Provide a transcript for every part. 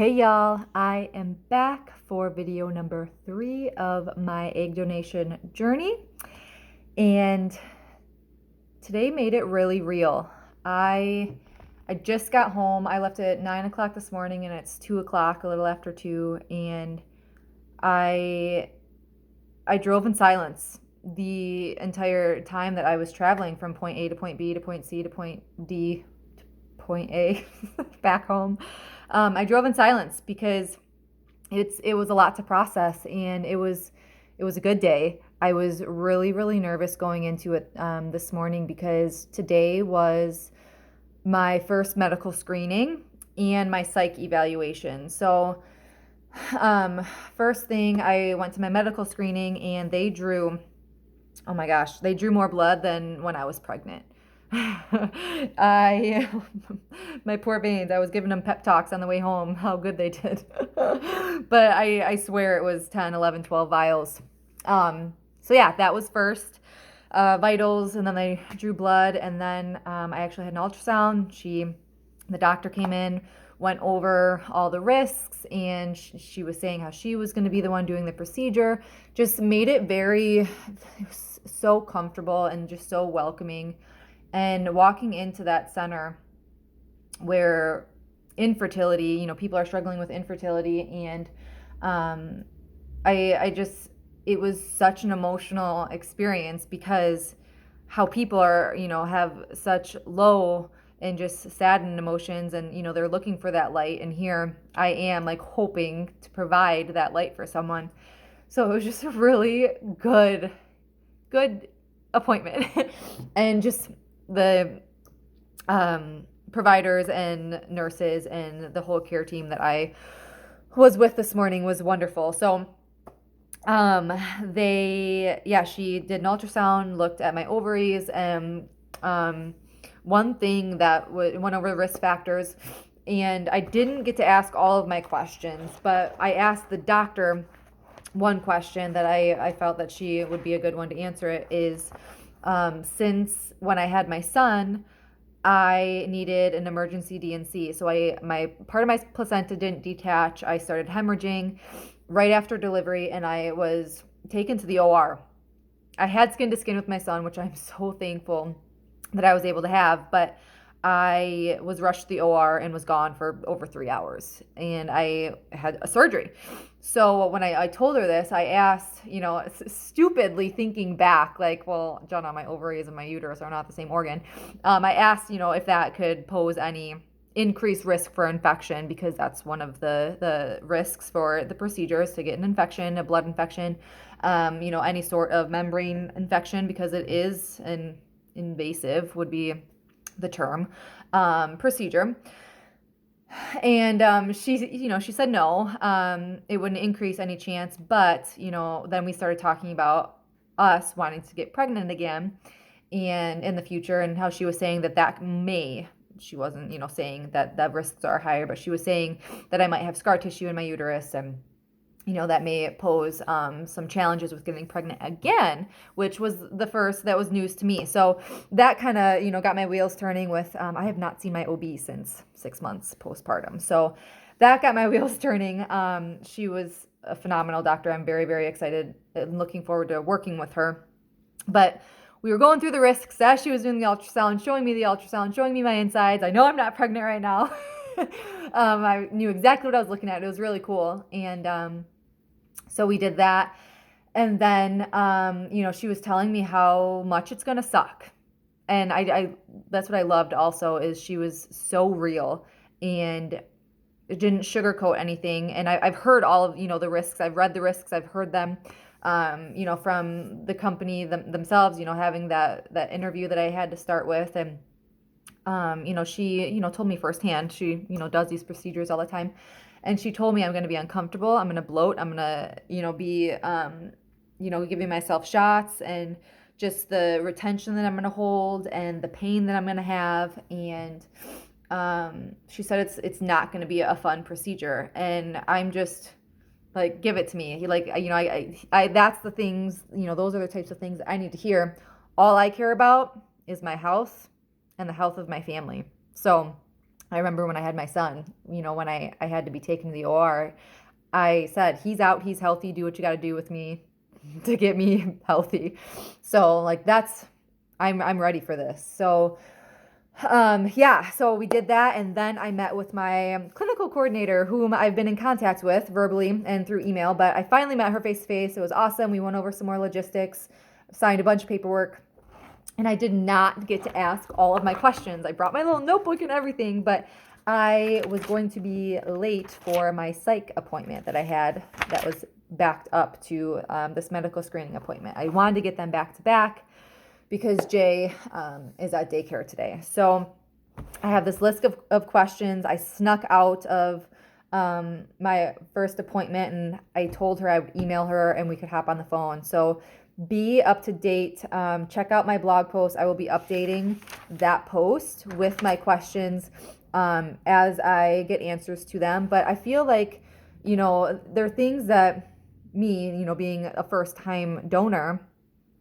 Hey y'all, I am back for video number 3 of my egg donation journey, and today made it really real. I just got home. I left at 9 o'clock this morning, and it's 2 o'clock, a little after 2, and I I drove in silence the entire time that I was traveling from point A to point B to point C to point D to point A back home. I drove in silence because it was a lot to process, and it was a good day. I was really nervous going into it this morning because today was my first medical screening and my psych evaluation. So first thing, I went to my medical screening, and they drew, oh my gosh, they drew more blood than when I was pregnant. I, my poor veins, I was giving them pep talks on the way home, how good they did. But I swear it was 10, 11, 12 vials. So yeah, that was first. Vitals, and then they drew blood, and then I actually had an ultrasound. The doctor came in, went over all the risks, and she was saying how she was going to be the one doing the procedure. Just made it very, so comfortable and just so welcoming. And walking into that center where infertility, people are struggling with infertility, and I just, it was such an emotional experience because how people are, have such low and just saddened emotions, and they're looking for that light, and here I am, like, hoping to provide that light for someone. So it was just a really good appointment. And just the providers and nurses and the whole care team that I was with this morning was wonderful. So she did an ultrasound, looked at my ovaries, and one thing that went over the risk factors, and I didn't get to ask all of my questions, but I asked the doctor one question that I felt that she would be a good one to answer. It is, since when I had my son, I needed an emergency D&C. So my part of my placenta didn't detach. I started hemorrhaging right after delivery, and I was taken to the OR. I had skin to skin with my son, which I'm so thankful that I was able to have, but I was rushed to the OR and was gone for over 3 hours, and I had a surgery. So when I told her this, I asked, stupidly thinking back, like, well, Jenna, my ovaries and my uterus are not the same organ. I asked, if that could pose any increased risk for infection, because that's one of the risks for the procedures, to get an infection, a blood infection, any sort of membrane infection, because it is an invasive, would be the term, procedure. And she said no, it wouldn't increase any chance. But then we started talking about us wanting to get pregnant again, and in the future, and how she was saying that may, she wasn't saying that the risks are higher, but she was saying that I might have scar tissue in my uterus, and that may pose some challenges with getting pregnant again, which was that was news to me. So that kind of, got my wheels turning with, I have not seen my OB since 6 months postpartum. So that got my wheels turning. She was a phenomenal doctor. I'm very excited and looking forward to working with her. But we were going through the risks as she was doing the ultrasound, showing me my insides. I know I'm not pregnant right now. I knew exactly what I was looking at. It was really cool. And so we did that. And then, she was telling me how much it's going to suck. And I that's what I loved also, is she was so real and didn't sugarcoat anything. And I've heard all of, the risks. I've read the risks. I've heard them, from the company themselves, having that interview that I had to start with. And she, told me firsthand. She, does these procedures all the time. And she told me I'm going to be uncomfortable. I'm going to bloat. I'm going to, be, giving myself shots, and just the retention that I'm going to hold, and the pain that I'm going to have. And she said it's not going to be a fun procedure. And I'm just like, give it to me. Like, I that's the things, those are the types of things that I need to hear. All I care about is my health and the health of my family. So I remember when I had my son, when I had to be taken to the OR, I said, he's out, he's healthy, do what you got to do with me to get me healthy. So like I'm ready for this. So yeah, so we did that, and then I met with my clinical coordinator, whom I've been in contact with verbally and through email, but I finally met her face to face. It was awesome. We went over some more logistics, signed a bunch of paperwork, and I did not get to ask all of my questions. I brought my little notebook and everything, but I was going to be late for my psych appointment that I had that was backed up to this medical screening appointment. I wanted to get them back to back because Jay is at daycare today. So I have this list of questions. I snuck out of my first appointment, and I told her I would email her and we could hop on the phone. So be up to date. Check out my blog post. I will be updating that post with my questions as I get answers to them. But I feel like, there are things that me, being a first time donor,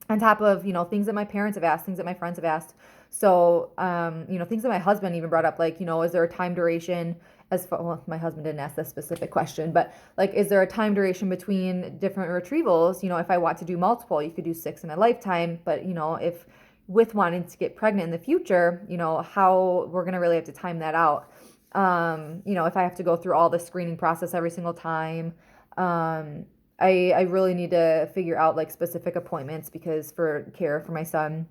on top of, things that my parents have asked, things that my friends have asked. So, things that my husband even brought up, like, is there a time duration as far, well, my husband didn't ask this specific question, but like, is there a time duration between different retrievals? If I want to do multiple, you could do 6 in a lifetime, but, if with wanting to get pregnant in the future, how we're going to really have to time that out. If I have to go through all the screening process every single time, I really need to figure out like specific appointments because for care for my son.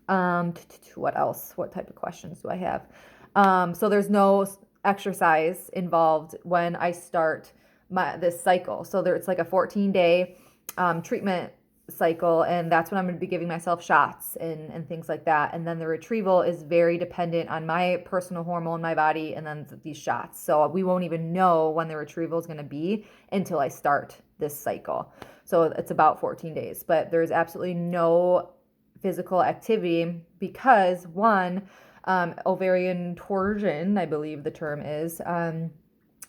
What else? What type of questions do I have? So there's no exercise involved when I start this cycle. So it's like a 14-day treatment cycle, and that's when I'm going to be giving myself shots and things like that. And then the retrieval is very dependent on my personal hormone in my body and then these shots. So we won't even know when the retrieval is going to be until I start this cycle. So it's about 14 days, but there's absolutely no physical activity because one, ovarian torsion, I believe the term is.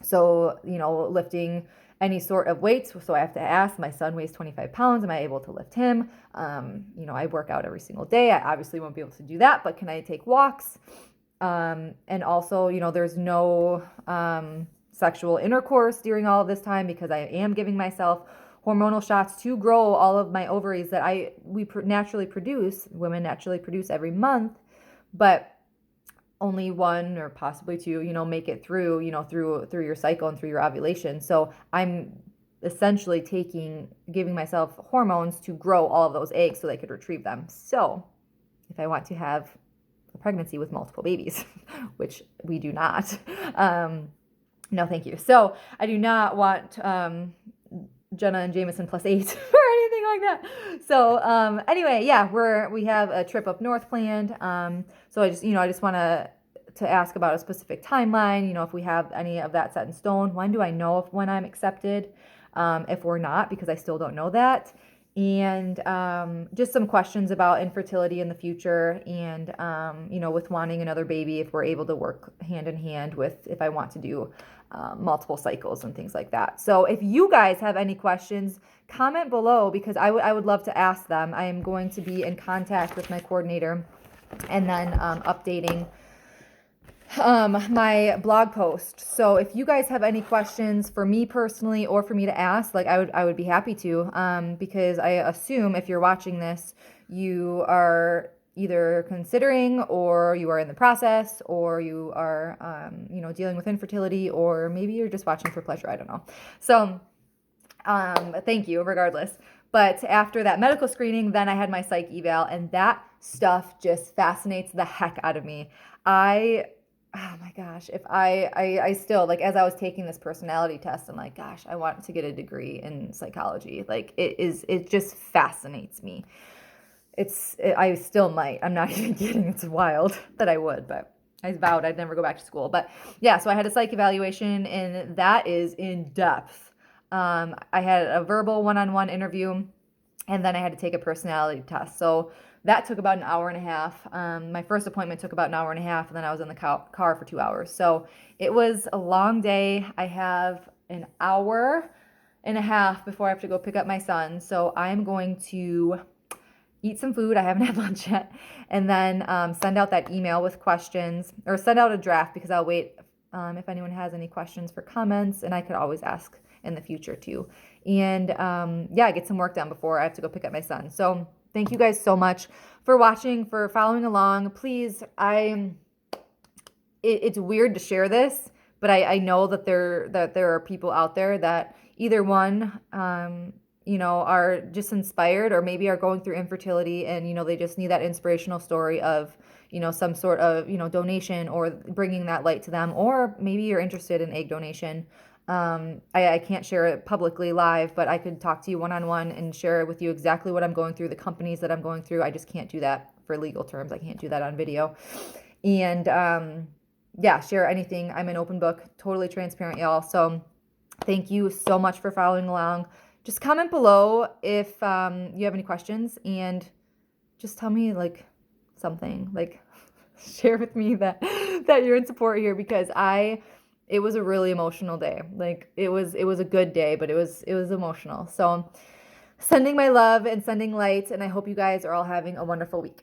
So, lifting any sort of weights. So I have to ask, my son weighs 25 pounds. Am I able to lift him? I work out every single day. I obviously won't be able to do that, but can I take walks? And also, there's no sexual intercourse during all of this time because I am giving myself hormonal shots to grow all of my ovaries that women naturally produce every month, but only one or possibly two, make it through, through your cycle and through your ovulation. So I'm essentially giving myself hormones to grow all of those eggs so they could retrieve them. So if I want to have a pregnancy with multiple babies, which we do not, no, thank you. So I do not want Jenna and Jameson +8 or anything like that. So anyway, yeah, we have a trip up north planned. So I just want to ask about a specific timeline. If we have any of that set in stone. When do I know when I'm accepted? If we're not, because I still don't know that. And just some questions about infertility in the future, and with wanting another baby, if we're able to work hand in hand with if I want to do multiple cycles and things like that. So if you guys have any questions, comment below because I would love to ask them. I am going to be in contact with my coordinator and then updating my blog post. So if you guys have any questions for me personally or for me to ask, like I would be happy to, because I assume if you're watching this, you are either considering or you are in the process or you are, dealing with infertility, or maybe you're just watching for pleasure. I don't know. So, thank you regardless. But after that medical screening, then I had my psych eval, and that stuff just fascinates the heck out of me. Oh my gosh, if I still, like, as I was taking this personality test, I'm like, gosh, I want to get a degree in psychology. Like, it just fascinates me. I still might. I'm not even kidding. It's wild that I would, but I vowed I'd never go back to school. But yeah, so I had a psych evaluation, and that is in depth. I had a verbal one-on-one interview, and then I had to take a personality test. So that took about an hour and a half. My first appointment took about an hour and a half, and then I was in the car for 2 hours. So it was a long day. I have an hour and a half before I have to go pick up my son. So I'm going to eat some food. I haven't had lunch yet. And then send out that email with questions, or send out a draft, because I'll wait if anyone has any questions for comments, and I could always ask in the future too. And yeah, get some work done before I have to go pick up my son. So thank you guys so much for watching, for following along. Please, it's weird to share this, but I know that there are people out there that either one, are just inspired, or maybe are going through infertility, and they just need that inspirational story of some sort of donation, or bringing that light to them, or maybe you're interested in egg donation. I can't share it publicly live, but I could talk to you one-on-one and share with you exactly what I'm going through, the companies that I'm going through. I just can't do that for legal terms. I can't do that on video. And yeah, share anything. I'm an open book, totally transparent, y'all. So thank you so much for following along. Just comment below if you have any questions, and just tell me something, share with me that you're in support here, because it was a really emotional day. It was a good day, but it was emotional. So sending my love and sending light, and I hope you guys are all having a wonderful week.